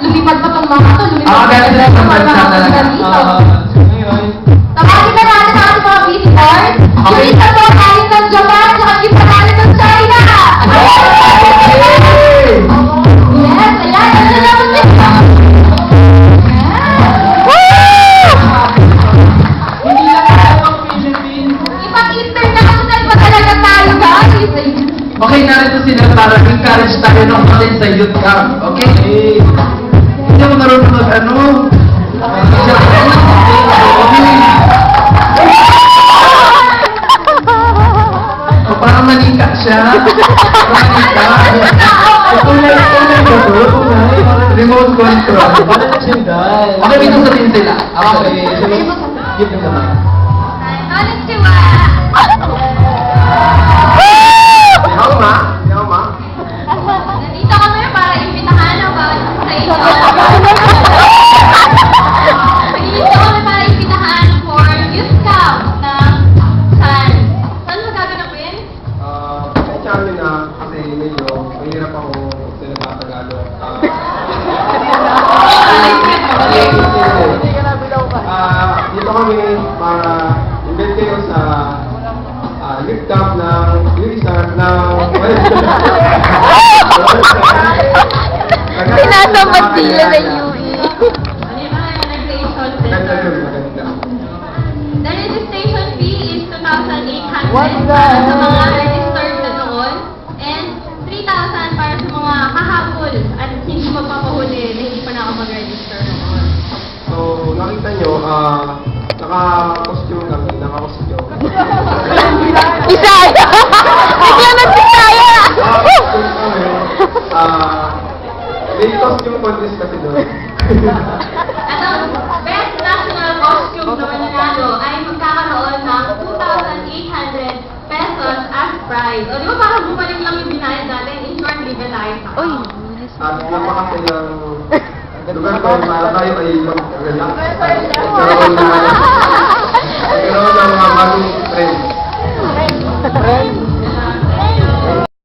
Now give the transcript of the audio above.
lumipad pa tong mga to, lumipad pa ganun lang ang bansa talaga. Tawagin na natin ang ating mga visitors. Yung isa po galing ng Japan, at yung isa galing ng China. Yes, ayan. Ano naman sila? Hindi lang tayo ang Philippines. Ipag-international pa talaga tayo, guys. Okay, narito sila para encourage tayo ng kasi sa youth camp. Okay? Hindi ako marunong mag-ano. O, parang manika siya. Parang manika. Tunay ba ito? Remote control. Bakit na siya dahil? Okay, pinusatin sila. Okay, so give them the mic. Konnichiwa. Nandito kami para imbitahan ang bawat isa sa inyo. Nandito kami para imbitahan for youth camp ng San. Saan mo gaganapin? Sa amin na kasi medyo mahirap ako sa nagtatagalog. Dito kami para invite kayo sa youth camp ng Sinasabat sila sa UE. Ano yung mga registration fee? Maganda. The registration fee is 2,800 What's para that? sa mga registered na noon and 3,000 para sa mga kahabol at hindi magpapahuli na hindi pa nakapag-register noon. So, nakita nyo, naka-costume kami, naka-costume. Bisaya! Bigla ng Bisaya! Naka-costume kami. May costume contest kasi doon. At ang best national costume na mananalo ay magkakaroon ng 2,800 pesos as prize. O di ba parang bumalik lang yung binayad natin? In short, libre tayo sa Uy! At napakasayang lugar ko para tayo ay mag-relax. Magkaroon